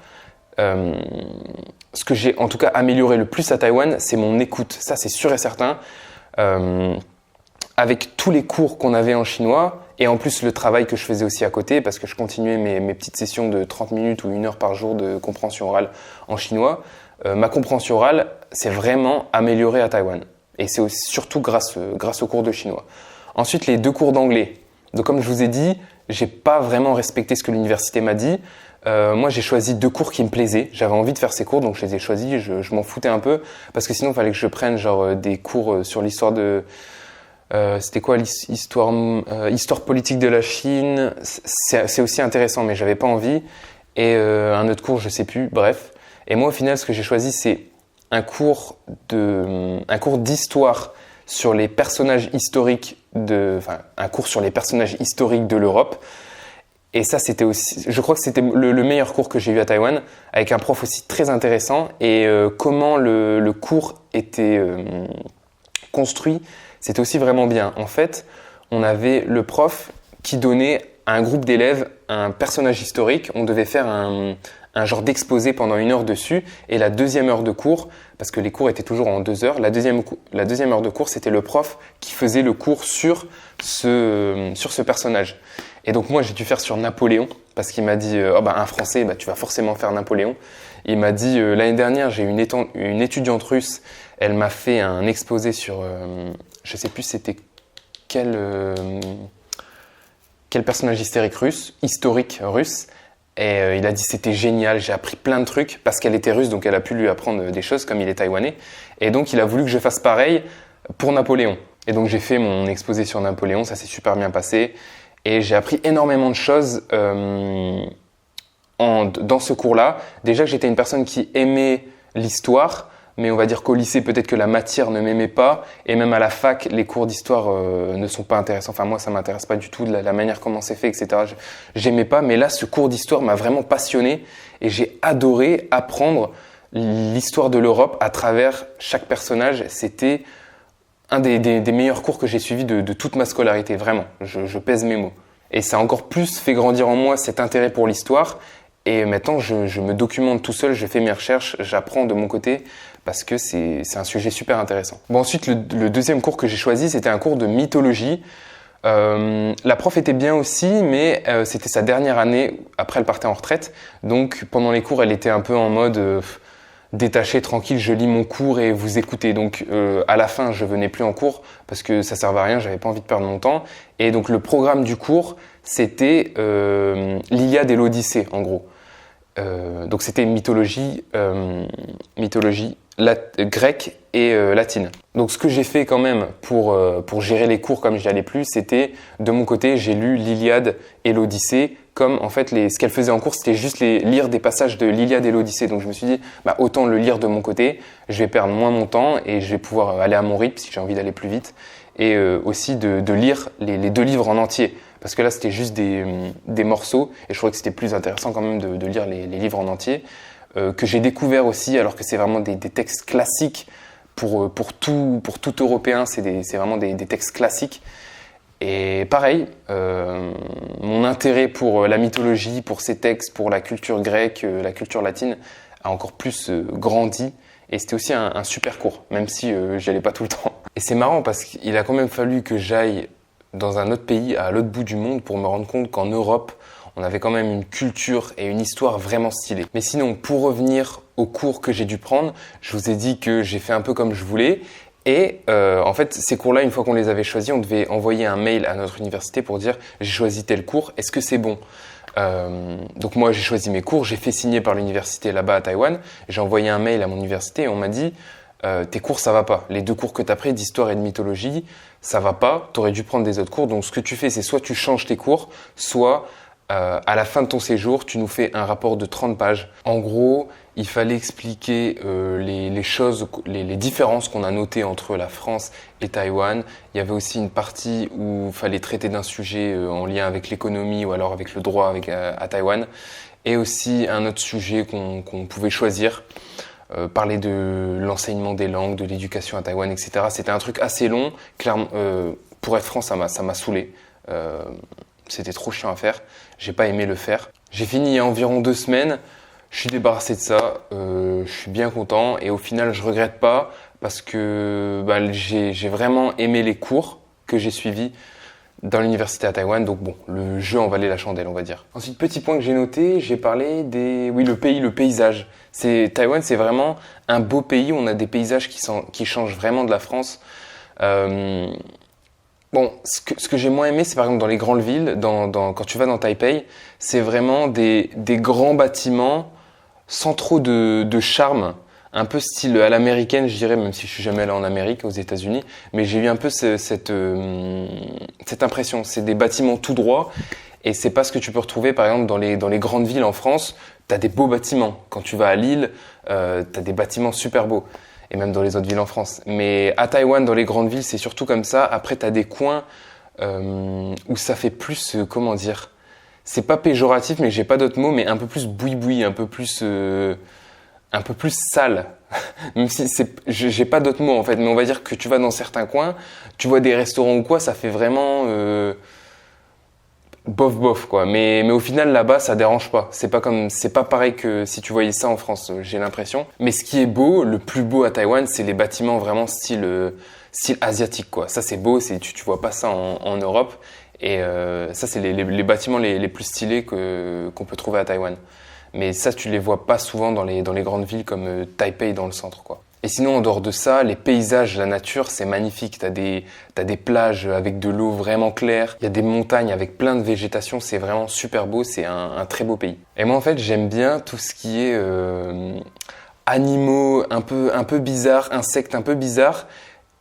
ce que j'ai en tout cas amélioré le plus à Taïwan, c'est mon écoute. Ça, c'est sûr et certain. Avec tous les cours qu'on avait en chinois, et en plus le travail que je faisais aussi à côté, parce que je continuais mes petites sessions de 30 minutes ou 1 heure par jour de compréhension orale en chinois, ma compréhension orale s'est vraiment améliorée à Taïwan. Et c'est aussi, surtout grâce aux cours de chinois. Ensuite, les 2 cours d'anglais. Donc comme je vous ai dit, j'ai pas vraiment respecté ce que l'université m'a dit. Moi, j'ai choisi 2 cours qui me plaisaient. J'avais envie de faire ces cours, donc je les ai choisis. Je m'en foutais un peu, parce que sinon, il fallait que je prenne des cours sur l'histoire de... c'était quoi histoire politique de la Chine. C'est aussi intéressant, mais j'avais pas envie. Et un autre cours, je sais plus, bref. Et moi, au final, ce que j'ai choisi, c'est un cours d'histoire sur les personnages historiques un cours sur les personnages historiques de l'Europe. Et ça, c'était aussi, je crois que c'était le meilleur cours que j'ai eu à Taïwan, avec un prof aussi très intéressant. Et comment le cours était construit, c'était aussi vraiment bien. En fait, on avait le prof qui donnait à un groupe d'élèves un personnage historique. On devait faire un genre d'exposé pendant 1 heure dessus. Et la deuxième heure de cours, parce que les cours étaient toujours en 2 heures, la deuxième heure de cours, c'était le prof qui faisait le cours sur ce personnage. Et donc moi, j'ai dû faire sur Napoléon, parce qu'il m'a dit un Français, tu vas forcément faire Napoléon. Il m'a dit l'année dernière, j'ai une étudiante russe, elle m'a fait un exposé sur, je sais plus c'était quel personnage historique russe. Et il a dit c'était génial, j'ai appris plein de trucs parce qu'elle était russe, donc elle a pu lui apprendre des choses comme il est taïwanais. Et donc il a voulu que je fasse pareil pour Napoléon. Et donc j'ai fait mon exposé sur Napoléon, ça s'est super bien passé. Et j'ai appris énormément de choses dans ce cours-là. Déjà que j'étais une personne qui aimait l'histoire, mais on va dire qu'au lycée, peut-être que la matière ne m'aimait pas. Et même à la fac, les cours d'histoire ne sont pas intéressants. Enfin, moi, ça m'intéresse pas du tout, de la manière comment c'est fait, etc. J'aimais pas, mais là, ce cours d'histoire m'a vraiment passionné. Et j'ai adoré apprendre l'histoire de l'Europe à travers chaque personnage. C'était un des meilleurs cours que j'ai suivis de toute ma scolarité, vraiment. Je pèse mes mots. Et ça a encore plus fait grandir en moi cet intérêt pour l'histoire. Et maintenant, je me documente tout seul, je fais mes recherches, j'apprends de mon côté parce que c'est un sujet super intéressant. Bon, ensuite, le deuxième cours que j'ai choisi, c'était un cours de mythologie. La prof était bien aussi, mais c'était sa dernière année. Après, elle partait en retraite. Donc, pendant les cours, elle était un peu en mode détaché, tranquille, je lis mon cours et vous écoutez. Donc, à la fin, je venais plus en cours parce que ça servait à rien, j'avais pas envie de perdre mon temps. Et donc, le programme du cours, c'était l'Iliade et l'Odyssée, en gros. Donc c'était mythologie grecque et latine. Donc ce que j'ai fait quand même pour gérer les cours comme j'y allais plus, c'était de mon côté, j'ai lu l'Iliade et l'Odyssée comme en fait ce qu'elle faisait en cours, c'était juste lire des passages de l'Iliade et l'Odyssée. Donc je me suis dit, bah, autant le lire de mon côté, je vais perdre moins mon temps et je vais pouvoir aller à mon rythme si j'ai envie d'aller plus vite. Et aussi de lire les 2 livres en entier. Parce que là, c'était juste des morceaux et je trouvais que c'était plus intéressant quand même de lire les livres en entier. Que j'ai découvert aussi, alors que c'est vraiment des textes classiques pour tout Européen, c'est vraiment des textes classiques. Et pareil, mon intérêt pour la mythologie, pour ces textes, pour la culture grecque, la culture latine, a encore plus grandi. Et c'était aussi un super cours, même si j'y allais pas tout le temps. Et c'est marrant parce qu'il a quand même fallu que j'aille dans un autre pays, à l'autre bout du monde, pour me rendre compte qu'en Europe, on avait quand même une culture et une histoire vraiment stylée. Mais sinon, pour revenir aux cours que j'ai dû prendre, je vous ai dit que j'ai fait un peu comme je voulais. Et en fait, ces cours-là, une fois qu'on les avait choisis, on devait envoyer un mail à notre université pour dire « j'ai choisi tel cours, est-ce que c'est bon ?» Donc moi, j'ai choisi mes cours, j'ai fait signer par l'université là-bas à Taïwan. J'ai envoyé un mail à mon université et on m'a dit tes cours, ça va pas. Les 2 cours que tu as pris d'histoire et de mythologie, ça va pas. Tu aurais dû prendre des autres cours. Donc ce que tu fais, c'est soit tu changes tes cours, soit à la fin de ton séjour, tu nous fais un rapport de 30 pages. En gros, il fallait expliquer les choses, les différences qu'on a notées entre la France et Taïwan. Il y avait aussi une partie où il fallait traiter d'un sujet en lien avec l'économie ou alors avec le droit à Taïwan. Et aussi un autre sujet qu'on pouvait choisir. Parler de l'enseignement des langues, de l'éducation à Taïwan, etc. C'était un truc assez long. Clairement, pour être franc, ça m'a saoulé. C'était trop chiant à faire. J'ai pas aimé le faire. J'ai fini il y a environ 2 semaines. Je suis débarrassé de ça. Je suis bien content. Et au final, je regrette pas parce que j'ai vraiment aimé les cours que j'ai suivis dans l'université à Taïwan. Donc bon, le jeu en valait la chandelle, on va dire. Ensuite, petit point que j'ai noté, j'ai parlé le paysage. Taïwan, c'est vraiment un beau pays. On a des paysages qui changent vraiment de la France. Bon, ce que j'ai moins aimé, c'est par exemple dans les grandes villes, quand tu vas dans Taipei, c'est vraiment des grands bâtiments sans trop de charme, un peu style à l'américaine, je dirais, même si je suis jamais allé en Amérique, aux États-Unis, mais j'ai eu un peu cette impression. C'est des bâtiments tout droits, et c'est pas ce que tu peux retrouver par exemple dans les grandes villes en France. T'as des beaux bâtiments. Quand tu vas à Lille, t'as des bâtiments super beaux. Et même dans les autres villes en France. Mais à Taïwan, dans les grandes villes, c'est surtout comme ça. Après, tu as des coins où ça fait plus, comment dire, c'est pas péjoratif, mais j'ai pas d'autres mots, mais un peu plus boui-boui, un peu plus sale. Même si j'ai pas d'autres mots en fait, mais on va dire que tu vas dans certains coins, tu vois des restaurants ou quoi, ça fait vraiment bof quoi. Mais au final là-bas ça dérange pas. C'est pas pareil que si tu voyais ça en France, j'ai l'impression. Mais ce qui est beau, le plus beau à Taïwan, c'est les bâtiments vraiment style asiatique quoi. Ça c'est beau, tu vois pas ça en Europe. Et ça c'est les bâtiments les plus stylés qu'on peut trouver à Taïwan. Mais ça tu les vois pas souvent dans les grandes villes comme Taipei dans le centre quoi. Et sinon, en dehors de ça, les paysages, la nature, c'est magnifique. T'as des plages avec de l'eau vraiment claire. Il y a des montagnes avec plein de végétation. C'est vraiment super beau. C'est un très beau pays. Et moi, en fait, j'aime bien tout ce qui est animaux un peu bizarres, insectes un peu bizarres.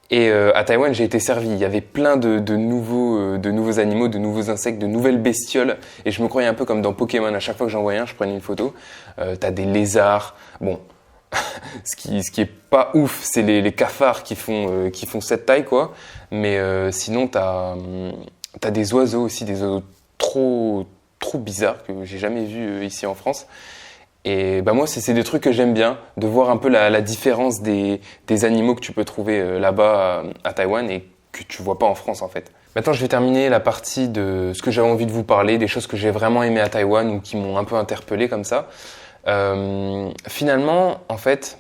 Et à Taïwan, j'ai été servi. Il y avait plein de nouveaux animaux, de nouveaux insectes, de nouvelles bestioles. Et je me croyais un peu comme dans Pokémon. À chaque fois que j'en voyais un, je prenais une photo. T'as des lézards. Bon. ce qui est pas ouf, c'est les cafards qui font cette taille quoi. Mais sinon t'as des oiseaux aussi, des oiseaux trop bizarres que j'ai jamais vus ici en France. Et moi c'est des trucs que j'aime bien, de voir un peu la différence des animaux que tu peux trouver là-bas à Taïwan et que tu vois pas en France en fait. Maintenant je vais terminer la partie de ce que j'avais envie de vous parler, des choses que j'ai vraiment aimé à Taïwan ou qui m'ont un peu interpellé comme ça. Finalement, en fait,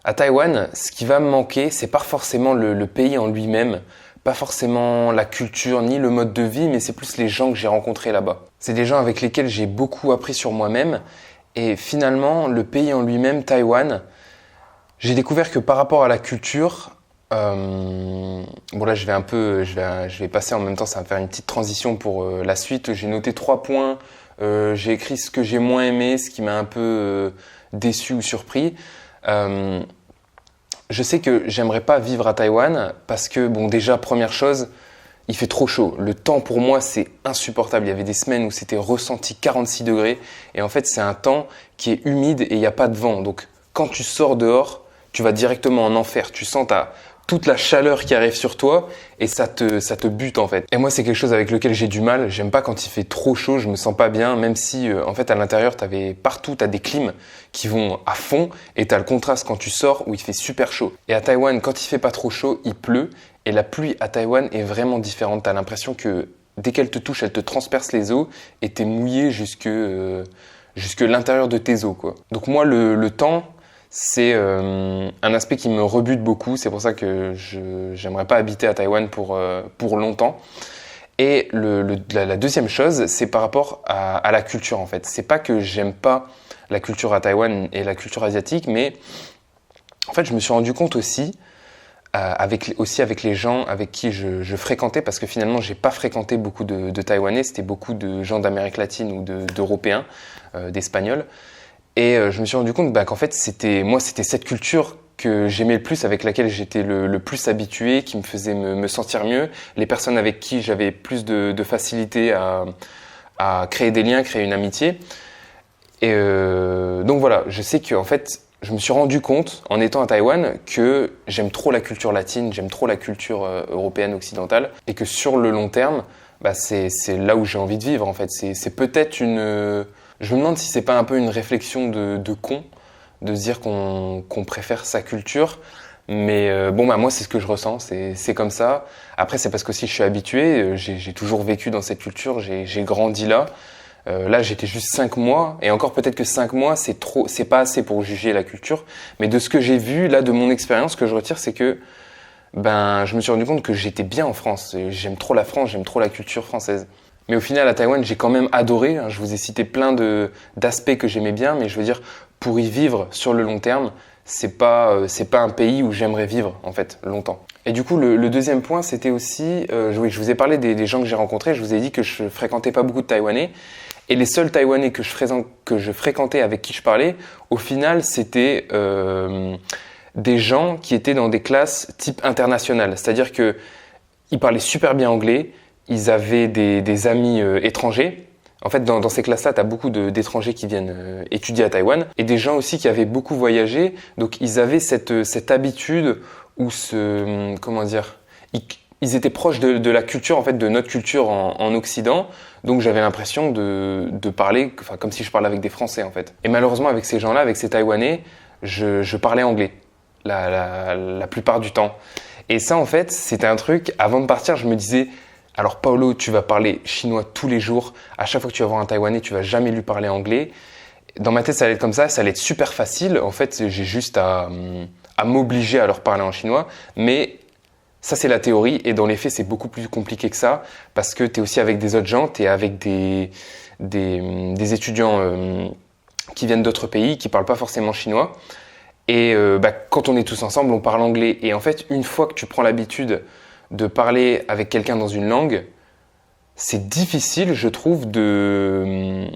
à Taïwan, ce qui va me manquer, c'est pas forcément le pays en lui-même, pas forcément la culture ni le mode de vie, mais c'est plus les gens que j'ai rencontrés là-bas. C'est des gens avec lesquels j'ai beaucoup appris sur moi-même. Et finalement, le pays en lui-même, Taïwan, j'ai découvert que par rapport à la culture, bon là je vais passer en même temps, ça va me faire une petite transition pour la suite. J'ai noté 3 points j'ai écrit ce que j'ai moins aimé, ce qui m'a un peu déçu ou surpris. Je sais que j'aimerais pas vivre à Taïwan parce que, bon, déjà, première chose, il fait trop chaud. Le temps pour moi, c'est insupportable. Il y avait des semaines où c'était ressenti 46 degrés. Et en fait, c'est un temps qui est humide et il n'y a pas de vent. Donc, quand tu sors dehors, tu vas directement en enfer. Tu sens toute la chaleur qui arrive sur toi et ça te bute en fait. Et moi, c'est quelque chose avec lequel j'ai du mal. J'aime pas quand il fait trop chaud, je me sens pas bien, même si en fait à l'intérieur, t'as des clims qui vont à fond et t'as le contraste quand tu sors où il fait super chaud. Et à Taïwan, quand il fait pas trop chaud, il pleut et la pluie à Taïwan est vraiment différente. T'as l'impression que dès qu'elle te touche, elle te transperce les os et t'es mouillé jusque l'intérieur de tes os, quoi. Donc moi, le temps, c'est un aspect qui me rebute beaucoup. C'est pour ça que j'aimerais pas habiter à Taïwan pour longtemps. Et la deuxième chose, c'est par rapport à la culture en fait. C'est pas que j'aime pas la culture à Taïwan et la culture asiatique, mais en fait, je me suis rendu compte aussi avec les gens avec qui je fréquentais, parce que finalement, j'ai pas fréquenté beaucoup de Taïwanais. C'était beaucoup de gens d'Amérique latine ou d'Européens, d'Espagnols. Et je me suis rendu compte qu'en fait, c'était cette culture que j'aimais le plus, avec laquelle j'étais le plus habitué, qui me faisait me sentir mieux. Les personnes avec qui j'avais plus de facilité à créer des liens, créer une amitié. Et donc voilà, je sais qu'en fait, je me suis rendu compte, en étant à Taïwan, que j'aime trop la culture latine, j'aime trop la culture européenne, occidentale, et que sur le long terme, c'est là où j'ai envie de vivre en fait. C'est peut-être je me demande si c'est pas un peu une réflexion de con, de se dire qu'on préfère sa culture. Mais moi c'est ce que je ressens, c'est comme ça. Après c'est parce que si je suis habitué, j'ai toujours vécu dans cette culture, j'ai grandi là. Là j'étais juste 5 mois, et encore peut-être que 5 mois c'est pas assez pour juger la culture. Mais de ce que j'ai vu, là de mon expérience, ce que je retire, c'est que je me suis rendu compte que j'étais bien en France. J'aime trop la France, j'aime trop la culture française. Mais au final, à Taïwan, j'ai quand même adoré. Je vous ai cité plein d'aspects que j'aimais bien, mais je veux dire, pour y vivre sur le long terme, c'est pas un pays où j'aimerais vivre, en fait, longtemps. Et du coup, le deuxième point, c'était aussi, oui, je vous ai parlé des gens que j'ai rencontrés. Je vous ai dit que je fréquentais pas beaucoup de Taïwanais. Et les seuls Taïwanais que je fréquentais, avec qui je parlais, au final, c'était des gens qui étaient dans des classes type internationales. C'est-à-dire que ils parlaient super bien anglais. Ils avaient des amis étrangers. En fait, dans ces classes-là, tu as beaucoup d'étrangers qui viennent étudier à Taïwan, et des gens aussi qui avaient beaucoup voyagé. Donc, ils avaient cette habitude où ils étaient proches de la culture, en fait, de notre culture en Occident. Donc, j'avais l'impression de parler, comme si je parlais avec des Français, en fait. Et malheureusement, avec ces gens-là, avec ces Taïwanais, je parlais anglais la plupart du temps. Et ça, en fait, c'était un truc. Avant de partir, je me disais, alors Paolo, tu vas parler chinois tous les jours. À chaque fois que tu vas voir un Taïwanais, tu vas jamais lui parler anglais. Dans ma tête, ça allait être comme ça allait être super facile. En fait, j'ai juste à m'obliger à leur parler en chinois. Mais ça, c'est la théorie. Et dans les faits, c'est beaucoup plus compliqué que ça. Parce que tu es aussi avec des autres gens. Tu es avec des étudiants qui viennent d'autres pays, qui parlent pas forcément chinois. Et quand on est tous ensemble, on parle anglais. Et en fait, une fois que tu prends l'habitude de parler avec quelqu'un dans une langue, c'est difficile, je trouve, de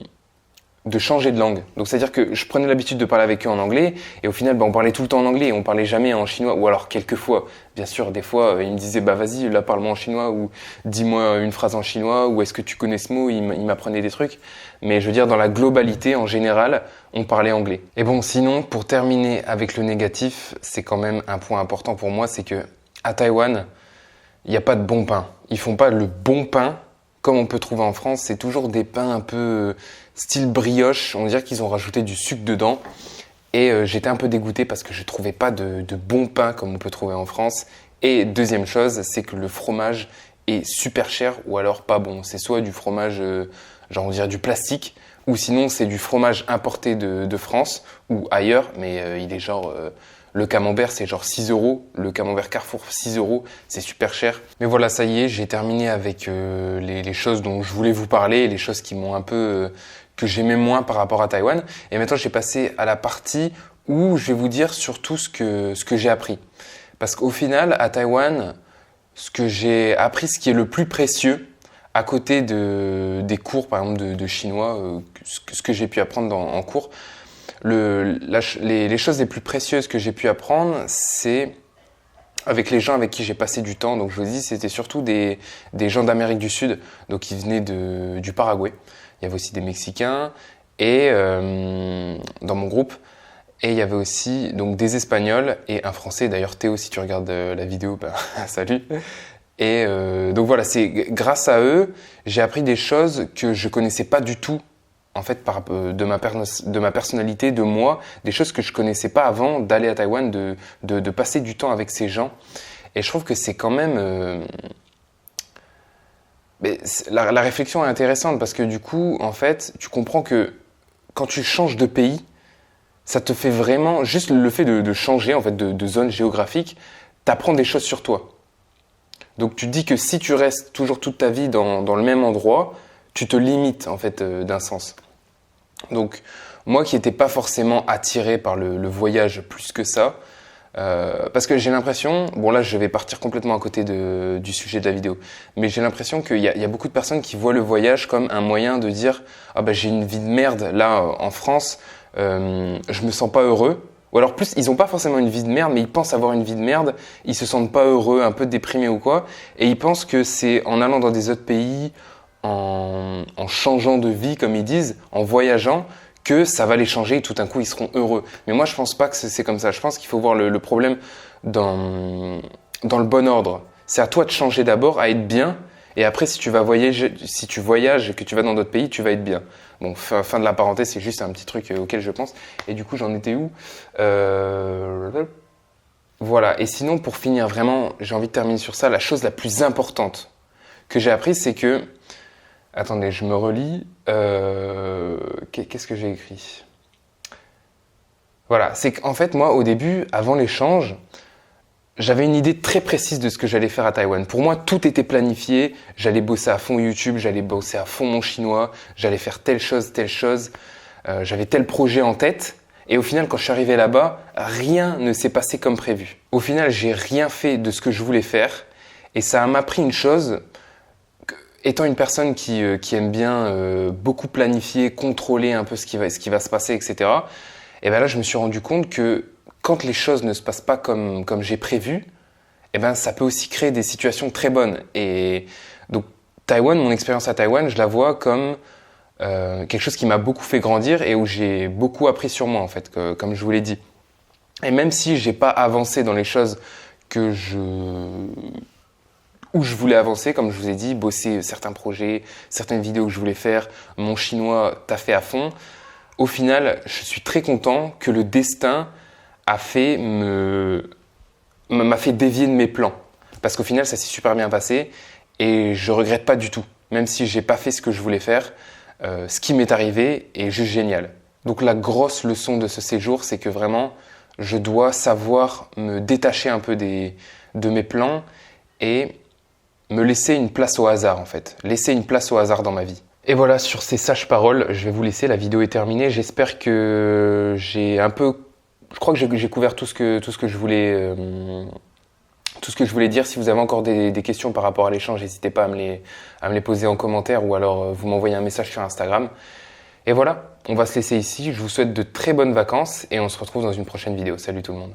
changer de langue. Donc c'est-à-dire que je prenais l'habitude de parler avec eux en anglais, et au final, on parlait tout le temps en anglais, et on parlait jamais en chinois, ou alors quelques fois. Bien sûr, des fois, ils me disaient, vas-y, là, parle-moi en chinois, ou dis-moi une phrase en chinois, ou est-ce que tu connais ce mot, ils m'apprenaient des trucs. Mais je veux dire, dans la globalité, en général, on parlait anglais. Et bon, sinon, pour terminer avec le négatif, c'est quand même un point important pour moi, c'est que à Taïwan, il n'y a pas de bon pain. Ils font pas le bon pain comme on peut trouver en France. C'est toujours des pains un peu style brioche. On dirait qu'ils ont rajouté du sucre dedans. Et j'étais un peu dégoûté parce que je trouvais pas de bon pain comme on peut trouver en France. Et deuxième chose, c'est que le fromage est super cher ou alors pas bon. C'est soit du fromage, on dirait du plastique, ou sinon c'est du fromage importé de France ou ailleurs, mais il est le camembert, c'est 6 €. Le camembert Carrefour, 6 €. C'est super cher. Mais voilà, ça y est, j'ai terminé avec les choses dont je voulais vous parler, les choses qui m'ont un peu que j'aimais moins par rapport à Taïwan. Et maintenant, j'ai passé à la partie où je vais vous dire surtout ce que j'ai appris. Parce qu'au final, à Taïwan, ce que j'ai appris, ce qui est le plus précieux, à côté des cours, par exemple, de chinois, ce que j'ai pu apprendre en cours, les choses les plus précieuses que j'ai pu apprendre, c'est avec les gens avec qui j'ai passé du temps. Donc je vous dis, c'était surtout des gens d'Amérique du Sud, donc ils venaient du Paraguay. Il y avait aussi des Mexicains et dans mon groupe. Et il y avait aussi donc des Espagnols et un Français. D'ailleurs, Théo, si tu regardes la vidéo, ben, salut. Et donc voilà, c'est grâce à eux, j'ai appris des choses que je connaissais pas du tout, en fait, de ma personnalité, de moi, des choses que je connaissais pas avant d'aller à Taïwan, de passer du temps avec ces gens. Et je trouve que c'est quand même... mais la réflexion est intéressante parce que du coup, en fait, tu comprends que quand tu changes de pays, ça te fait vraiment, juste le fait de changer en fait de zone géographique, t'apprends des choses sur toi. Donc tu te dis que si tu restes toujours toute ta vie dans le même endroit, tu te limites en fait d'un sens. Donc moi qui n'étais pas forcément attiré par le voyage plus que ça, parce que j'ai l'impression, bon là je vais partir complètement à côté du sujet de la vidéo, mais j'ai l'impression qu'il y a beaucoup de personnes qui voient le voyage comme un moyen de dire « Ah bah j'ai une vie de merde là en France, je me sens pas heureux ». Ou alors plus, ils ont pas forcément une vie de merde, mais ils pensent avoir une vie de merde, ils se sentent pas heureux, un peu déprimés ou quoi, et ils pensent que c'est en allant dans des autres pays, en changeant de vie comme ils disent, en voyageant, que ça va les changer et tout d'un coup ils seront heureux. Mais moi je pense pas que c'est comme ça, je pense qu'il faut voir le problème dans le bon ordre. C'est à toi de changer d'abord, à être bien, et après si tu voyages et que tu vas dans d'autres pays, tu vas être bien. Bon, fin de la parenthèse, c'est juste un petit truc auquel je pense. Et du coup, j'en étais où Voilà. Et sinon, pour finir vraiment, j'ai envie de terminer sur ça. La chose la plus importante que j'ai apprise, c'est que... Attendez, je me relis. Qu'est-ce que j'ai écrit? Voilà. C'est qu'en fait, moi, au début, avant l'échange, j'avais une idée très précise de ce que j'allais faire à Taïwan. Pour moi, tout était planifié. J'allais bosser à fond YouTube, j'allais bosser à fond mon chinois, j'allais faire telle chose. J'avais tel projet en tête. Et au final, quand je suis arrivé là-bas, rien ne s'est passé comme prévu. Au final, j'ai rien fait de ce que je voulais faire. Et ça m'a appris une chose. Étant une personne qui aime bien beaucoup planifier, contrôler un peu ce qui va se passer, etc. Et ben là, je me suis rendu compte que quand les choses ne se passent pas comme j'ai prévu, eh ben, ça peut aussi créer des situations très bonnes. Et donc, Taïwan, mon expérience à Taïwan, je la vois comme quelque chose qui m'a beaucoup fait grandir et où j'ai beaucoup appris sur moi, en fait, comme je vous l'ai dit. Et même si j'ai pas avancé dans les choses où je voulais avancer, comme je vous ai dit, bosser certains projets, certaines vidéos que je voulais faire, mon chinois taffé à fond, au final, je suis très content que le destin m'a fait dévier de mes plans. Parce qu'au final, ça s'est super bien passé et je regrette pas du tout. Même si j'ai pas fait ce que je voulais faire, ce qui m'est arrivé est juste génial. Donc la grosse leçon de ce séjour, c'est que vraiment, je dois savoir me détacher un peu de mes plans et me laisser une place au hasard en fait. Laisser une place au hasard dans ma vie. Et voilà, sur ces sages paroles, je vais vous laisser. La vidéo est terminée. J'espère que j'ai un peu... Je crois que j'ai couvert tout ce que je voulais dire. Si vous avez encore des questions par rapport à l'échange, n'hésitez pas à me les poser en commentaire ou alors vous m'envoyez un message sur Instagram. Et voilà, on va se laisser ici. Je vous souhaite de très bonnes vacances et on se retrouve dans une prochaine vidéo. Salut tout le monde.